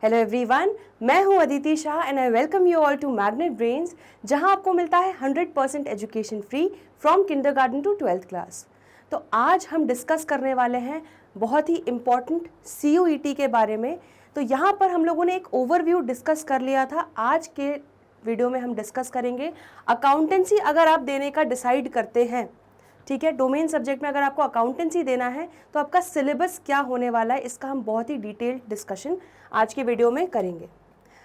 Hello everyone, मैं हूं Aditi Shah and I welcome you all to magnet brains, जहां आपको मिलता है 100% education free from kindergarten to 12th class. तो आज हम डिस्कस करने वाले हैं बहुत ही इम्पॉर्टेंट CUET के बारे में। तो यहाँ पर हम लोगों ने एक ओवरव्यू डिस्कस कर लिया था। आज के वीडियो में हम डिस्कस करेंगे अकाउंटेंसी अगर आप देने का डिसाइड करते हैं, ठीक है, डोमेन सब्जेक्ट में अगर आपको अकाउंटेंसी देना है तो आपका सिलेबस क्या होने वाला है, इसका हम बहुत ही डिटेल्ड डिस्कशन आज के वीडियो में करेंगे।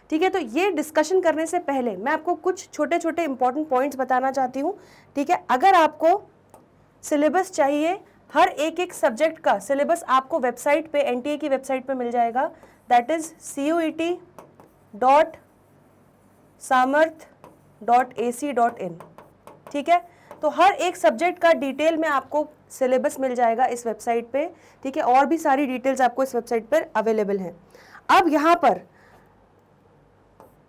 ठीक है, तो ये डिस्कशन करने से पहले मैं आपको कुछ छोटे छोटे इंपॉर्टेंट पॉइंट्स बताना चाहती हूँ। ठीक है, अगर आपको सिलेबस चाहिए, हर एक सब्जेक्ट का सिलेबस आपको वेबसाइट पे, NTA की वेबसाइट पे मिल जाएगा, दैट इज CUET.samarth.ac.in। ठीक है, तो हर एक सब्जेक्ट का डिटेल में आपको सिलेबस मिल जाएगा इस वेबसाइट पे। ठीक है, और भी सारी डिटेल्स आपको इस वेबसाइट पर अवेलेबल हैं। अब यहाँ पर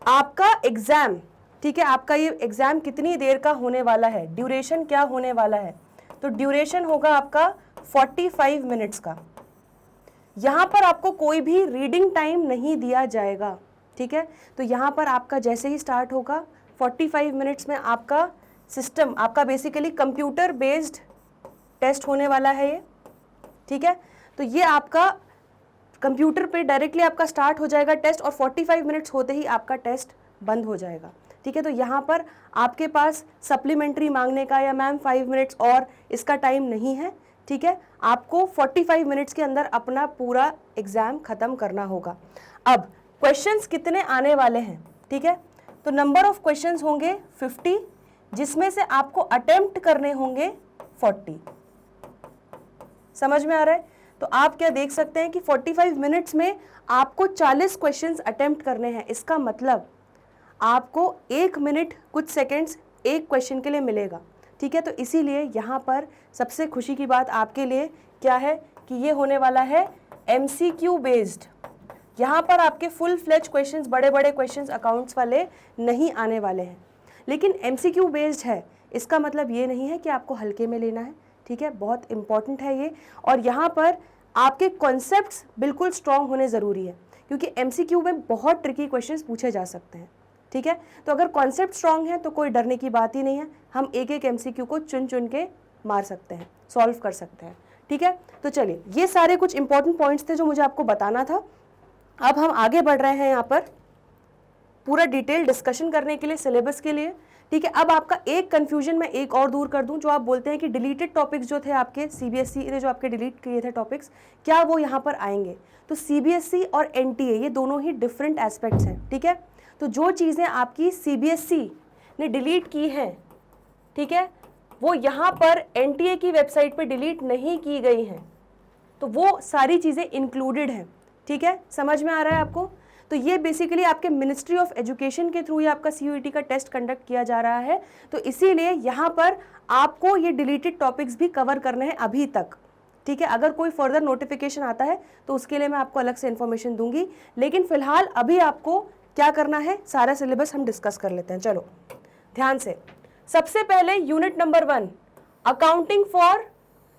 आपका एग्जाम, ठीक है, आपका ये एग्जाम कितनी देर का होने वाला है, ड्यूरेशन क्या होने वाला है, तो ड्यूरेशन होगा आपका 45 मिनट्स का। यहाँ पर आपको कोई भी रीडिंग टाइम नहीं दिया जाएगा। ठीक है, तो यहाँ पर आपका जैसे ही स्टार्ट होगा 45 मिनट्स में आपका सिस्टम, आपका बेसिकली कंप्यूटर बेस्ड टेस्ट होने वाला है ये। ठीक है, तो ये आपका कंप्यूटर पे डायरेक्टली आपका स्टार्ट हो जाएगा टेस्ट और 45 मिनट्स होते ही आपका टेस्ट बंद हो जाएगा। ठीक है, तो यहाँ पर आपके पास सप्लीमेंट्री मांगने का या मैम 5 मिनट्स और इसका टाइम नहीं है। ठीक है, आपको 45 मिनट्स के अंदर अपना पूरा एग्जाम खत्म करना होगा। अब क्वेश्चंस कितने आने वाले हैं, ठीक है, तो नंबर ऑफ क्वेश्चंस होंगे 50, जिसमें से आपको अटेम्प्ट करने होंगे 40। समझ में आ रहा है? तो आप क्या देख सकते हैं कि 45 मिनट्स में आपको 40 क्वेश्चंस अटेम्प्ट करने हैं। इसका मतलब आपको 1 मिनट कुछ सेकंड्स एक क्वेश्चन के लिए मिलेगा। ठीक है, तो इसीलिए यहाँ पर सबसे खुशी की बात आपके लिए क्या है कि ये होने वाला है MCQ बेस्ड। यहाँ पर आपके फुल फ्लेज क्वेश्चंस, बड़े बड़े क्वेश्चंस अकाउंट्स वाले नहीं आने वाले हैं, लेकिन MCQ बेस्ड है। इसका मतलब ये नहीं है कि आपको हल्के में लेना है। ठीक है, बहुत इंपॉर्टेंट है ये। और यहाँ पर आपके कॉन्सेप्ट्स बिल्कुल स्ट्रॉन्ग होने ज़रूरी है, क्योंकि MCQ में बहुत ट्रिकी क्वेश्चंस पूछे जा सकते हैं। ठीक है, तो अगर कॉन्सेप्ट स्ट्रॉन्ग है तो कोई डरने की बात ही नहीं है। हम एक MCQ को चुन चुन के मार सकते हैं, सॉल्व कर सकते हैं। ठीक है, तो चलिए, ये सारे कुछ इंपॉर्टेंट पॉइंट्स थे जो मुझे आपको बताना था। अब हम आगे बढ़ रहे हैं यहाँ पर पूरा डिटेल डिस्कशन करने के लिए, सिलेबस के लिए। ठीक है, अब आपका एक कंफ्यूजन मैं एक और दूर कर दूं, जो आप बोलते हैं कि डिलीटेड टॉपिक्स जो थे आपके CBSE ने जो आपके डिलीट किए थे टॉपिक्स, क्या वो यहाँ पर आएंगे? तो CBSE और NTA ये दोनों ही डिफरेंट एस्पेक्ट्स हैं। ठीक है, तो जो चीज़ें आपकी CBSE ने डिलीट की हैं, ठीक है, वो यहाँ पर NTA की वेबसाइट पर डिलीट नहीं की गई हैं, तो वो सारी चीज़ें इंक्लूडेड हैं। ठीक है, समझ में आ रहा है आपको? तो ये बेसिकली आपके मिनिस्ट्री ऑफ एजुकेशन के थ्रू ये आपका CUET का टेस्ट कंडक्ट किया जा रहा है, तो इसीलिए यहाँ पर आपको ये डिलीटेड टॉपिक्स भी कवर करने हैं अभी तक। ठीक है, अगर कोई फर्दर नोटिफिकेशन आता है तो उसके लिए मैं आपको अलग से इन्फॉर्मेशन दूंगी, लेकिन फिलहाल अभी आपको क्या करना है, सारा सिलेबस हम डिस्कस कर लेते हैं। चलो ध्यान से, सबसे पहले unit number 1, accounting for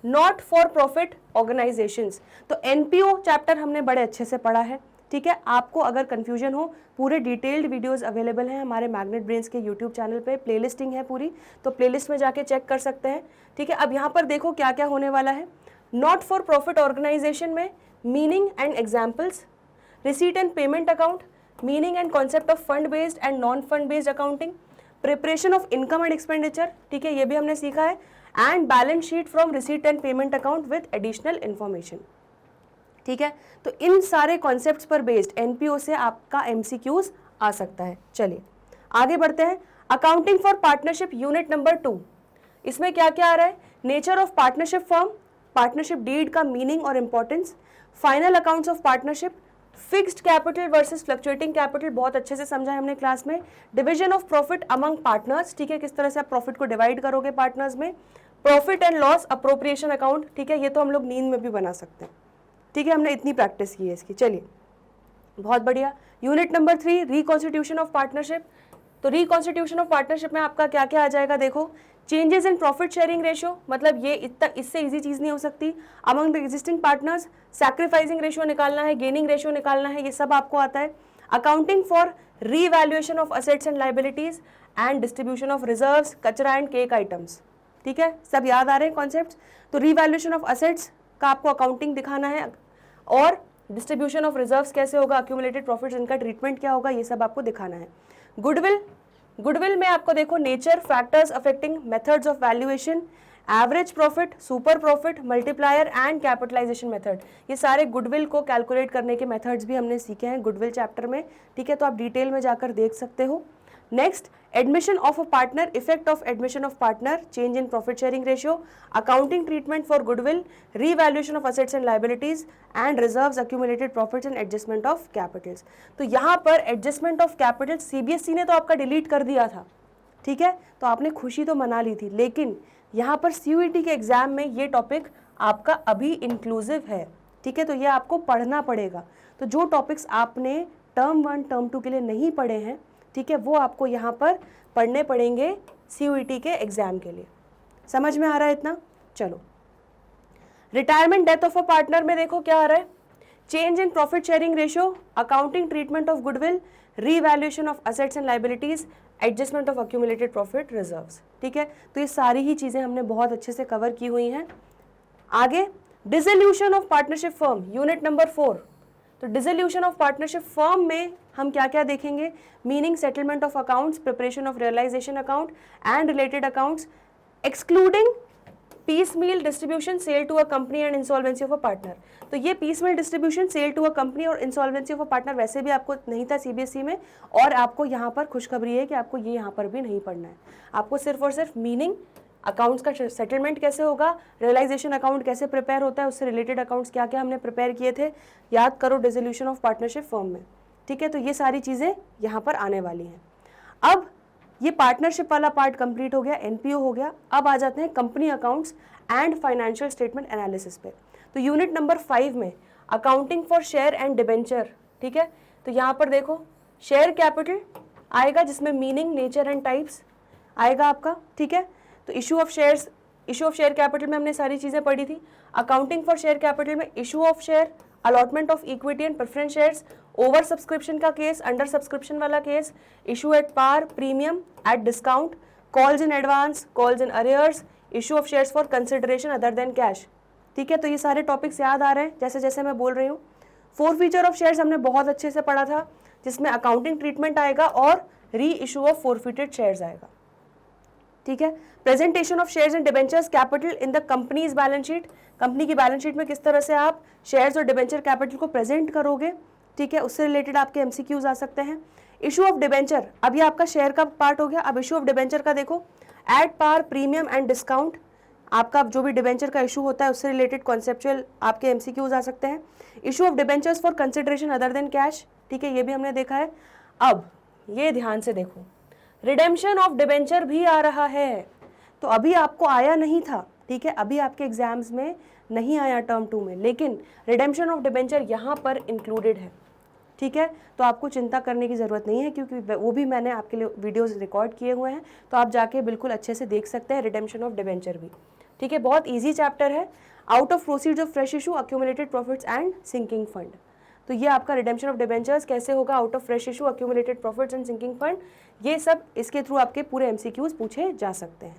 not for profit organisations. तो NPO चैप्टर हमने बड़े अच्छे से पढ़ा है। ठीक है, आपको अगर कंफ्यूजन हो, पूरे डिटेल्ड वीडियोस अवेलेबल हैं हमारे मैग्नेट ब्रेन्स के YouTube चैनल पे, प्लेलिस्टिंग है पूरी, तो प्लेलिस्ट में जाके चेक कर सकते हैं। ठीक है, अब यहाँ पर देखो क्या क्या होने वाला है। नॉट फॉर प्रॉफिट ऑर्गेनाइजेशन में meaning and examples, receipt and payment account, meaning and concept of fund based and non fund based accounting, preparation of income and expenditure, ठीक है, ये भी हमने सीखा है, and balance sheet from receipt and payment account with additional information. ठीक है, तो इन सारे कॉन्सेप्ट्स पर बेस्ड NPO से आपका MCQs आ सकता है। चलिए आगे बढ़ते हैं। Accounting for partnership unit number 2, इसमें क्या क्या आ रहा है? Nature of partnership firm, partnership deed का मीनिंग और importance, final accounts of partnership, fixed capital versus fluctuating capital, बहुत अच्छे से समझा है हमने क्लास में, division of profit among partners, ठीक है, किस तरह से आप प्रॉफिट को डिवाइड करोगे पार्टनर्स में, profit and loss appropriation account, ठीक है, ये तो हम लोग नींद में भी बना सकते हैं। ठीक है, हमने इतनी प्रैक्टिस की है इसकी। चलिए बहुत बढ़िया। Unit number 3, reconstitution of partnership. तो रिकॉन्स्टिट्यूशन ऑफ पार्टनरशिप में आपका क्या क्या आ जाएगा? देखो, changes in profit sharing ratio, मतलब ये इतना इससे इजी चीज़ नहीं हो सकती। Among the existing partners, sacrificing ratio निकालना है, गेनिंग रेशियो निकालना है, ये सब आपको आता है। Accounting for revaluation of assets and liabilities and distribution of reserves, कचरा एंड केक आइटम्स, ठीक है, सब याद आ रहे हैं कॉन्सेप्ट्स। तो रीवैल्यूएशन ऑफ असेट्स का आपको अकाउंटिंग दिखाना है, और डिस्ट्रीब्यूशन ऑफ रिजर्व्स कैसे होगा, अक्यूमुलेटेड प्रॉफिट्स, इनका ट्रीटमेंट क्या होगा, ये सब आपको दिखाना है। गुडविल में आपको देखो nature, factors affecting methods of valuation, average profit, super profit, multiplier and capitalisation method, ये सारे गुडविल को कैलकुलेट करने के मेथड्स भी हमने सीखे हैं गुडविल चैप्टर में, ठीक है, तो आप डिटेल में जाकर देख सकते हो। Next, admission of a partner, effect of admission of partner, change in profit sharing ratio, accounting treatment for goodwill, revaluation of assets and liabilities and reserves, accumulated profits and adjustment of Capitals. तो यहाँ पर adjustment of capital CBSE ने तो आपका delete कर दिया था, ठीक है, तो आपने खुशी तो मना ली थी, लेकिन यहाँ पर सीयूईटी के एग्जाम में ये टॉपिक आपका अभी इंक्लूसिव है, ठीक है, तो ये आपको पढ़ना पड़ेगा। तो जो टॉपिक्स आपने टर्म 1 टर्म 2 के लिए नहीं पढ़े हैं, ठीक है, वो आपको यहाँ पर पढ़ने पड़ेंगे सीयूईटी के एग्जाम के लिए। समझ में आ रहा है इतना? चलो, retirement death of a partner में देखो क्या आ रहा है, change in profit sharing ratio, accounting treatment of goodwill, revaluation of assets and liabilities, adjustment of accumulated profit reserves, ठीक है, तो ये सारी ही चीजें हमने बहुत अच्छे से कवर की हुई हैं। आगे, dissolution of partnership firm, unit number 4। तो डिसोल्यूशन ऑफ पार्टनरशिप फर्म में हम क्या क्या देखेंगे, meaning, settlement of accounts, preparation of realisation account and related accounts, excluding piecemeal distribution, sale to a company and insolvency of a partner। तो ये piecemeal distribution, sale to a company और insolvency of a partner वैसे भी आपको नहीं था CBSE में, और आपको यहाँ पर खुशखबरी है कि आपको ये यहाँ पर भी नहीं पढ़ना है। आपको सिर्फ और सिर्फ मीनिंग, अकाउंट्स का सेटलमेंट कैसे होगा, रियलाइजेशन अकाउंट कैसे प्रिपेयर होता है, उससे रिलेटेड अकाउंट्स क्या क्या हमने प्रिपेयर किए थे, याद करो डिसोल्यूशन ऑफ पार्टनरशिप फर्म में, ठीक है, तो ये सारी चीज़ें यहाँ पर आने वाली हैं। अब ये पार्टनरशिप वाला पार्ट कंप्लीट हो गया, एनपीओ हो गया। अब आ जाते हैं company accounts and financial statement analysis पे। तो यूनिट नंबर 5 में accounting for share and debenture, ठीक है, तो यहाँ पर देखो शेयर कैपिटल आएगा जिसमें मीनिंग, नेचर एंड टाइप्स आएगा आपका, ठीक है, तो इशू ऑफ शेयर कैपिटल में हमने सारी चीज़ें पढ़ी थी। अकाउंटिंग फॉर शेयर कैपिटल में issue of share, allotment of equity and preference shares, over subscription का केस, अंडर सब्सक्रिप्शन वाला case, issue at par, premium, at discount, calls in advance, calls in arrears, issue of shares for consideration other than cash, ठीक है, तो ये सारे topics याद आ रहे हैं जैसे जैसे मैं बोल रही हूँ। फोरफीचर ऑफ शेयर्स हमने बहुत अच्छे से पढ़ा था, जिसमें अकाउंटिंग ट्रीटमेंट आएगा और री इशू ऑफ फोरफिटेड शेयर्स आएगा, ठीक है। Presentation of shares and debentures capital in the companies balance sheet, company की बैलेंस शीट में किस तरह से आप शेयर्स और डिबेंचर कैपिटल को प्रेजेंट करोगे, ठीक है, उससे रिलेटेड आपके एमसीक्यूज आ सकते हैं। इशू ऑफ डिबेंचर, अभी आपका शेयर का पार्ट हो गया, अब इशू ऑफ डिबेंचर का देखो, at par, premium and discount, आपका जो भी डिबेंचर का इशू होता है उससे रिलेटेड कॉन्सेप्चुअल आपके एमसीक्यूज आ सकते हैं। Issue of debentures for consideration other than cash, ठीक है, ये भी हमने देखा है। अब ये ध्यान से देखो, रिडेम्पशन ऑफ डिबेंचर भी आ रहा है, तो अभी आपको आया नहीं था, ठीक है, अभी आपके एग्जाम्स में नहीं आया टर्म 2 में, लेकिन रिडेम्पशन ऑफ डिबेंचर यहाँ पर इंक्लूडेड है, ठीक है, तो आपको चिंता करने की ज़रूरत नहीं है, क्योंकि वो भी मैंने आपके लिए वीडियोस रिकॉर्ड किए हुए हैं, तो आप जाके बिल्कुल अच्छे से देख सकते हैं रिडेम्पशन ऑफ डिबेंचर भी, ठीक है, बहुत ईजी चैप्टर है। Out of proceeds of fresh issue, accumulated profits and sinking fund, तो ये आपका रिडेम्पशन ऑफ डिबेंचर्स कैसे होगा, out of fresh issue, accumulated profits and sinking fund, ये सब इसके थ्रू आपके पूरे एमसीक्यूज पूछे जा सकते हैं,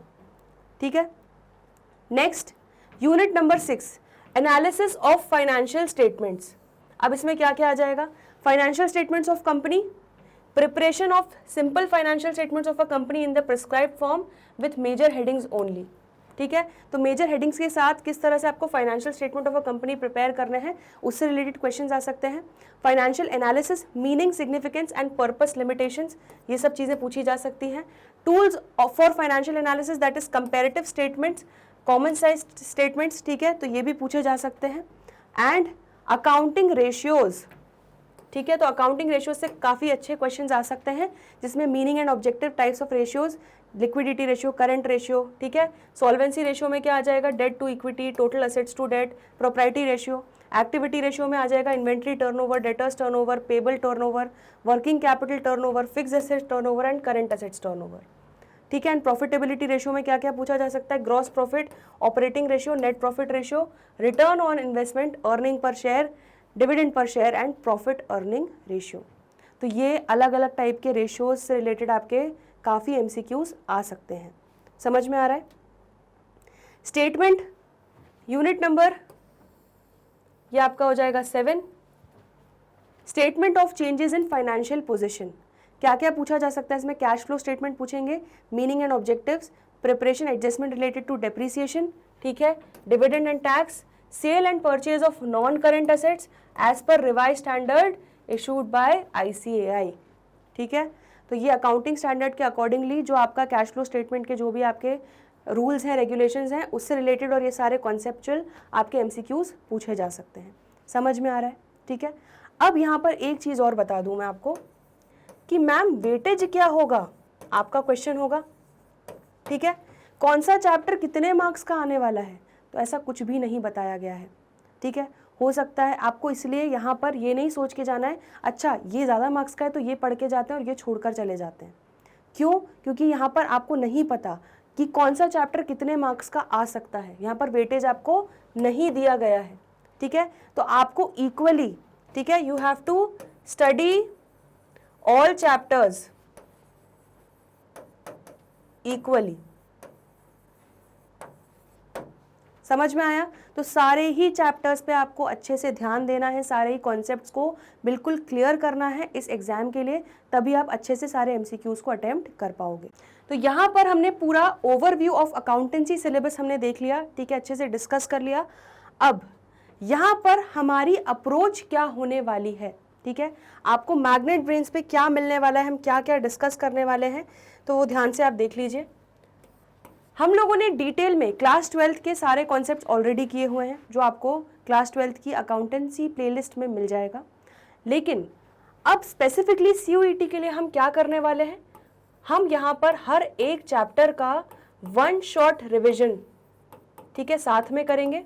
ठीक है। Next, unit number 6, analysis of financial statements. अब इसमें क्या क्या आ जाएगा, financial statements of company, preparation of simple financial statements of a company in the prescribed form with major headings only, ठीक है, तो मेजर हेडिंग्स के साथ किस तरह से आपको financial statement of a company prepare करने हैं, उससे रिलेटेड क्वेश्चंस आ सकते हैं। Financial analysis, meaning, significance and purpose limitations, ये सब चीज़ें पूछी जा सकती हैं। Tools for financial analysis, that is comparative statements, common size statements, ठीक है, तो ये भी पूछे जा सकते हैं। एंड अकाउंटिंग रेशियोज, ठीक है, तो अकाउंटिंग रेशियोज से काफ़ी अच्छे क्वेश्चंस आ सकते हैं, जिसमें meaning and objective types of ratios, liquidity ratio, current ratio, ठीक है, सॉल्वेंसी रेशियो में क्या आ जाएगा, debt to equity, total assets to debt, propriety ratio, activity ratio में आ जाएगा inventory turnover, debtors turnover, payable turnover, working capital turnover, fixed assets turnover and current assets turnover, ठीक है। एंड प्रॉफिटेबिलिटी रेशियो में क्या क्या पूछा जा सकता है, gross profit, operating ratio, net profit ratio, return on investment, earning per share, dividend per share and profit earning ratio. तो ये अलग अलग टाइप के रेशियोज से रिलेटेड आपके काफ़ी एमसीक्यूज आ सकते हैं। समझ में आ रहा है। स्टेटमेंट यूनिट नंबर ये आपका हो जाएगा 7। Statement of changes in financial position, क्या क्या पूछा जा सकता है इसमें, कैश फ्लो स्टेटमेंट पूछेंगे, meaning and objectives, preparation adjustment related to depreciation, ठीक है, dividend and tax, sale and purchase of non current assets as per revise standard issued by ICAI, ठीक है। तो ये अकाउंटिंग स्टैंडर्ड के अकॉर्डिंगली जो आपका कैश फ्लो स्टेटमेंट के जो भी आपके रूल्स हैं, रेगुलेशंस हैं, उससे रिलेटेड और ये सारे कॉन्सेप्चुअल आपके MCQs पूछे जा सकते हैं। समझ में आ रहा है, ठीक है। अब यहाँ पर एक चीज़ और बता दूँ मैं आपको कि मैम वेटेज क्या होगा, आपका क्वेश्चन होगा, ठीक है, कौन सा चैप्टर कितने मार्क्स का आने वाला है, तो ऐसा कुछ भी नहीं बताया गया है, ठीक है। हो सकता है आपको इसलिए यहाँ पर ये नहीं सोच के जाना है अच्छा ये ज़्यादा मार्क्स का है तो ये पढ़ के जाते हैं और ये छोड़कर चले जाते हैं। क्यों? क्योंकि यहाँ पर आपको नहीं पता कि कौन सा चैप्टर कितने मार्क्स का आ सकता है, यहाँ पर वेटेज आपको नहीं दिया गया है, ठीक है। तो आपको इक्वली, ठीक है, you have to study all chapters equally. समझ में आया? तो सारे ही चैप्टर्स पे आपको अच्छे से ध्यान देना है, सारे ही कॉन्सेप्ट्स को बिल्कुल क्लियर करना है इस एग्जाम के लिए, तभी आप अच्छे से सारे MCQs को अटेम्प्ट कर पाओगे। तो यहाँ पर हमने पूरा ओवरव्यू ऑफ अकाउंटेंसी सिलेबस हमने देख लिया, ठीक है, अच्छे से डिस्कस कर लिया। अब यहाँ पर हमारी अप्रोच क्या होने वाली है, ठीक है, आपको मैग्नेट ब्रेन्स पे क्या मिलने वाला है, हम क्या क्या डिस्कस करने वाले हैं, तो वो ध्यान से आप देख लीजिए। हम लोगों ने डिटेल में क्लास 12th के सारे कॉन्सेप्ट्स ऑलरेडी किए हुए हैं, जो आपको क्लास 12th की अकाउंटेंसी प्लेलिस्ट में मिल जाएगा। लेकिन अब स्पेसिफिकली CUET के लिए हम क्या करने वाले हैं, हम यहाँ पर हर एक चैप्टर का 1 शॉट रिविजन, ठीक है, साथ में करेंगे।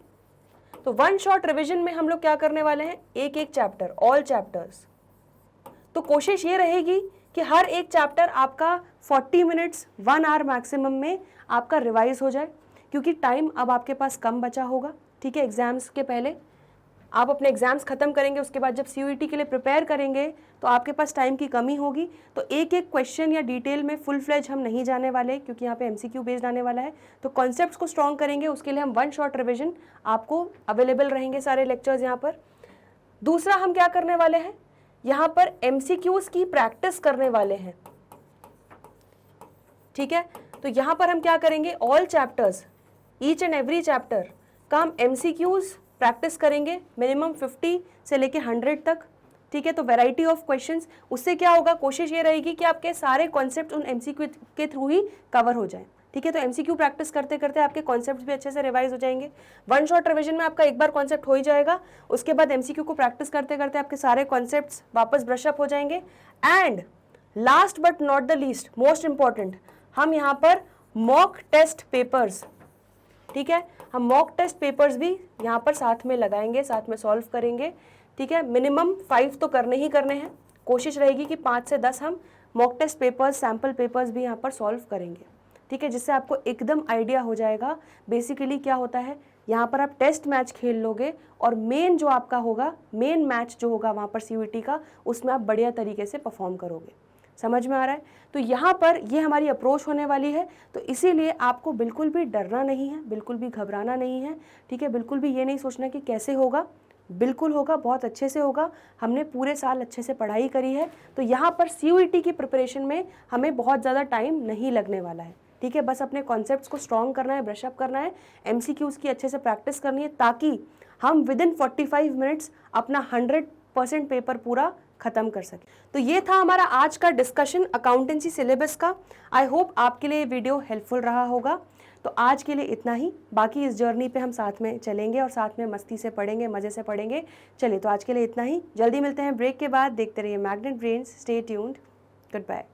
तो 1 शॉट रिविजन में हम लोग क्या करने वाले हैं, एक एक चैप्टर, ऑल चैप्टर्स। तो कोशिश ये रहेगी कि हर एक चैप्टर आपका 40 मिनट्स 1 आवर मैक्सिमम में आपका रिवाइज हो जाए, क्योंकि टाइम अब आपके पास कम बचा होगा, ठीक है। एग्जाम्स के पहले आप अपने एग्जाम्स खत्म करेंगे, उसके बाद जब CUET के लिए प्रिपेयर करेंगे तो आपके पास टाइम की कमी होगी। तो एक एक क्वेश्चन या डिटेल में फुल फ्लेज हम नहीं जाने वाले, क्योंकि यहाँ पे MCQ बेस्ड आने वाला है। तो कॉन्सेप्ट्स को स्ट्रॉन्ग करेंगे, उसके लिए हम 1 शॉट रिविजन आपको अवेलेबल रहेंगे सारे लेक्चर्स यहाँ पर। दूसरा हम क्या करने वाले हैं, यहाँ पर MCQs की प्रैक्टिस करने वाले हैं, ठीक है। तो यहाँ पर हम क्या करेंगे, all chapters, each and every chapter का हम MCQs प्रैक्टिस करेंगे, मिनिमम 50 से लेके 100 तक, ठीक है। तो वैरायटी ऑफ क्वेश्चंस, उससे क्या होगा, कोशिश ये रहेगी कि आपके सारे कॉन्सेप्ट उन MCQ के थ्रू ही कवर हो जाए, ठीक है। तो MCQ प्रैक्टिस करते करते आपके कॉन्सेप्ट्स भी अच्छे से रिवाइज हो जाएंगे। 1 शॉट रिविजन में आपका एक बार कॉन्सेप्ट हो ही जाएगा, उसके बाद MCQ को प्रैक्टिस करते करते आपके सारे कॉन्सेप्ट्स वापस ब्रशअप हो जाएंगे। And last but not the least, most important, हम यहाँ पर मॉक टेस्ट पेपर्स, ठीक है, हम मॉक टेस्ट पेपर्स भी यहाँ पर साथ में लगाएंगे, साथ में सॉल्व करेंगे, ठीक है। मिनिमम 5 तो करने ही करने हैं, कोशिश रहेगी कि 5 से 10 हम mock test papers, sample papers भी यहाँ पर सॉल्व करेंगे, ठीक है, जिससे आपको एकदम आइडिया हो जाएगा बेसिकली क्या होता है। यहाँ पर आप टेस्ट मैच खेल लोगे और मेन जो आपका होगा, मेन मैच जो होगा वहाँ पर CUET का, उसमें आप बढ़िया तरीके से परफॉर्म करोगे। समझ में आ रहा है? तो यहाँ पर ये हमारी अप्रोच होने वाली है, तो इसीलिए आपको बिल्कुल भी डरना नहीं है, बिल्कुल भी घबराना नहीं है, ठीक है। बिल्कुल भी ये नहीं सोचना कि कैसे होगा, बिल्कुल होगा, बहुत अच्छे से होगा। हमने पूरे साल अच्छे से पढ़ाई करी है, तो यहाँ पर CUET की प्रिपरेशन में हमें बहुत ज़्यादा टाइम नहीं लगने वाला है, ठीक है। बस अपने कॉन्सेप्ट्स को स्ट्रॉन्ग करना है, ब्रशअप करना है, MCQs की अच्छे से प्रैक्टिस करनी है, ताकि हम विदिन 45 मिनट्स अपना 100% पेपर पूरा खत्म कर सके। तो ये था हमारा आज का डिस्कशन अकाउंटेंसी सिलेबस का। आई होप आपके लिए वीडियो हेल्पफुल रहा होगा। तो आज के लिए इतना ही, बाकी इस जर्नी पे हम साथ में चलेंगे और साथ में मस्ती से पढ़ेंगे, मज़े से पढ़ेंगे। चलिए, तो आज के लिए इतना ही, जल्दी मिलते हैं ब्रेक के बाद। देखते रहिए magnet brains, stay tuned, good bye.